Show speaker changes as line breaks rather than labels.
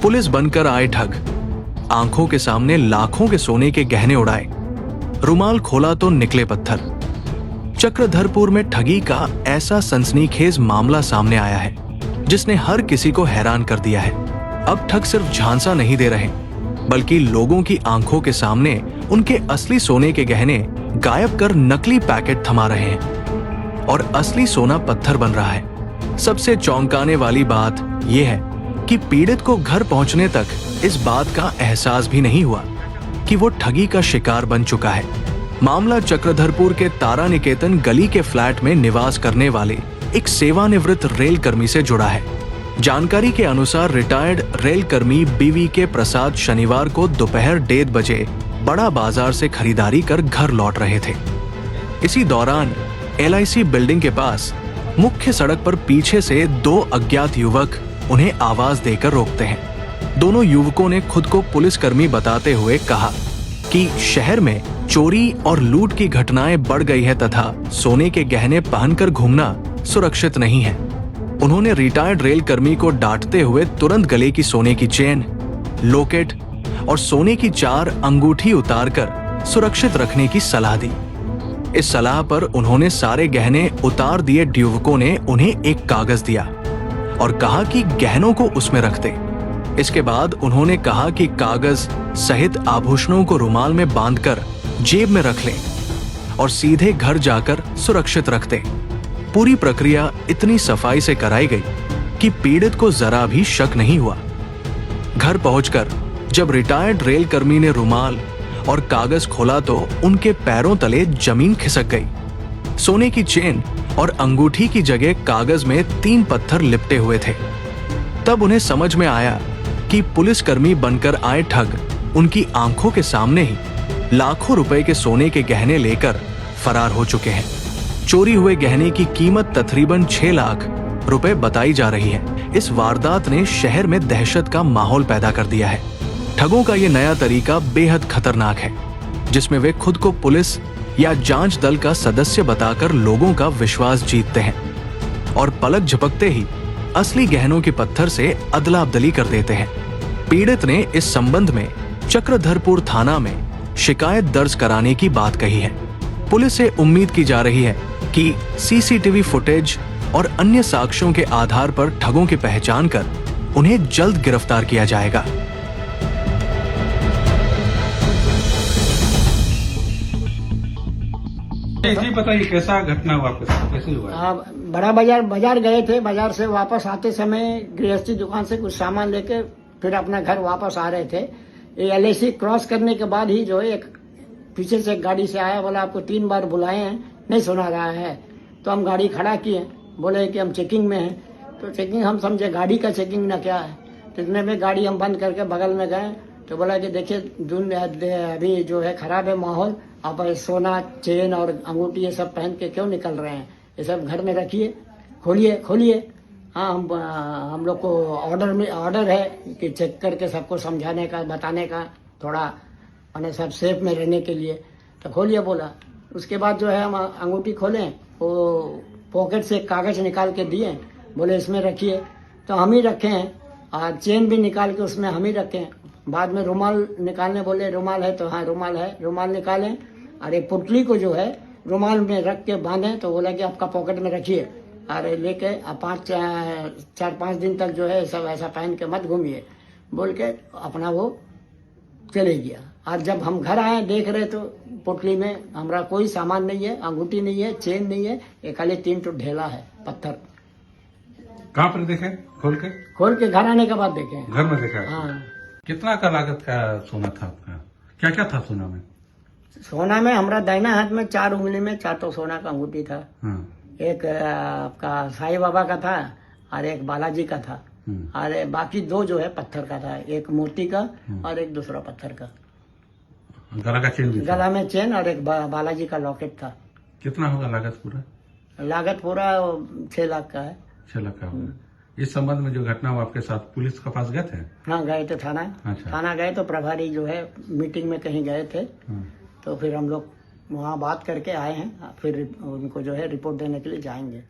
Police बनकर आए ठग, आंखों के सामने लाखों के सोने के गहने उड़ाए, रुमाल खोला तो निकले पत्थर। चक्रधरपुर में ठगी का ऐसा सनसनीखेज मामला सामने आया है जिसने हर किसी को हैरान कर दिया है। अब ठग सिर्फ झांसा नहीं दे रहे, बल्कि लोगों की आंखों के सामने उनके असली सोने के गहने गायब कर नकली पैकेट थमा रहे हैं और असली सोना पत्थर बन रहा है। सबसे चौंकाने वाली बात यह है कि पीड़ित को घर पहुंचने तक इस बात का एहसास भी नहीं हुआ कि वो ठगी का शिकार बन चुका है। मामला चक्रधरपुर के तारा निकेतन गली के फ्लैट में निवास करने वाले एक सेवानिवृत्त रेल कर्मी से जुड़ा है। जानकारी के अनुसार रिटायर्ड रेल कर्मी BVK प्रसाद शनिवार को दोपहर 1:30 बजे बड़ा बाजार से खरीदारी कर घर लौट रहे थे। इसी दौरान LIC बिल्डिंग के पास मुख्य सड़क पर पीछे से 2 अज्ञात युवक उन्हें आवाज देकर रोकते हैं। दोनों युवकों ने खुद को पुलिसकर्मी बताते हुए कहा कि शहर में चोरी और लूट की घटनाएं बढ़ गई है तथा सोने के गहने पहनकर घूमना सुरक्षित नहीं है। उन्होंने रिटायर्ड रेल कर्मी को डांटते हुए तुरंत गले की सोने की चेन, लॉकेट और सोने की 4 अंगूठी उतारकर सुरक्षित रखने की सलाह दी। इस सलाह पर उन्होंने सारे गहने उतार दिए युवकों ने उन्हें एक कागज दिया और कहा कि गहनों को उसमें रख दे। इसके बाद उन्होंने कहा कि कागज सहित आभूषणों को रुमाल में बांधकर जेब में रख लें और सीधे घर जाकर सुरक्षित रख दें। पूरी प्रक्रिया इतनी सफाई से कराई गई कि पीड़ित को जरा भी शक नहीं हुआ। घर पहुंचकर जब रिटायर्ड रेल कर्मी ने रुमाल और कागज खोला तो उनके पैरों तले जमीन खिसक गई। सोने की चेन और अंगूठी की जगह कागज में 3 पत्थर लिपटे हुए थे। तब उन्हें समझ में आया कि पुलिसकर्मी बनकर आए ठग उनकी आंखों के सामने ही लाखों रुपए के सोने के गहने लेकर फरार हो चुके हैं। चोरी हुए गहने की कीमत तकरीबन 6 लाख रुपए बताई जा रही है। इस वारदात ने शहर में दहशत का माहौल पैदा कर दिया है। ठगों का ये नया तरीका बेहद खतरनाक है, जिसमें वे खुद को पुलिस या जांच दल का सदस्य बताकर लोगों का विश्वास जीतते हैं और पलक झपकते ही असली गहनों के पत्थर से अदला बदली कर देते हैं। पीड़ित ने इस संबंध में चक्रधरपुर थाना में शिकायत दर्ज कराने की बात कही है। पुलिस से उम्मीद की जा रही है कि CCTV फुटेज और अन्य साक्ष्यों के आधार पर ठगों की पहचान कर उन्हें जल्द गिरफ्तार किया जाएगा।
इसलिए बताइए कैसा घटना हुआ, कैसे हुआ?
हाँ, बड़ा बाजार गए थे। बाजार से वापस आते समय गृहस्थी दुकान से कुछ सामान लेके फिर अपना घर वापस आ रहे थे। ये LIC क्रॉस करने के बाद ही जो है एक पीछे से एक गाड़ी से आया, बोला आपको 3 बार बुलाए हैं, नहीं सुना रहा है। तो हम गाड़ी खड़ा किए, बोले कि हम चेकिंग में हैं। तो चेकिंग हम समझे गाड़ी का चेकिंग ना क्या है। तो इतने में गाड़ी हम बंद करके बगल में गए तो बोला कि देखिए अभी जो है खराब है माहौल, आप सोना चेन और अंगूठी ये सब पहन के क्यों निकल रहे हैं, ये सब घर में रखिए, खोलिए। हाँ, हम लोग को ऑर्डर है कि चेक करके सबको समझाने का, बताने का, थोड़ा मैंने सब सेफ में रहने के लिए। तो खोलिए बोला। उसके बाद जो है हम अंगूठी खोलें, वो पॉकेट से कागज निकाल के दिए, बोले इसमें रखिए। तो हम ही रखे हैं और चेन भी निकाल के उसमें हम ही रखे हैं। बाद में रुमाल निकालने बोले, रुमाल है तो हाँ रुमाल है, रुमाल निकालें और एक पुतली को जो है रुमाल में रख के बांधें। तो बोला कि आपका पॉकेट में रखिए और लेके 4-5 दिन तक जो है सब ऐसा पहन के मत घूमिए बोल के अपना वो चले गया। और जब हम घर आए देख रहे तो पुतली में हमारा कोई सामान नहीं है, अंगूठी नहीं है, चेन नहीं है, ये खाली 3 टूट ढेला है पत्थर।
कहाँ पर देखे? खोल के
घर आने के बाद देखे।
घर में देखा?
हाँ।
कितना का लागत का सोना था आपका? क्या क्या था सोना में?
सोना में हमारा दाहिना हाथ में 4 उंगली में 4 तो सोना का अंगूठी था। एक आपका साईं बाबा का था और एक बालाजी का था और बाकी 2 जो है पत्थर का था, एक मोती का और एक दूसरा पत्थर का।
गला का चेन भी था?
गला में चेन और एक बालाजी का लॉकेट था।
कितना होगा लागत पूरा?
लागत पूरा 6 लाख का है।
6 लाख का होगा। इस संबंध में जो घटना हुआ आपके साथ पुलिस के पास गए थे?
हाँ, गए थे थाना।
अच्छा।
थाना गए तो प्रभारी जो है मीटिंग में कहीं गए थे, तो फिर हम लोग वहाँ बात करके आए हैं, फिर उनको जो है रिपोर्ट देने के लिए जाएंगे।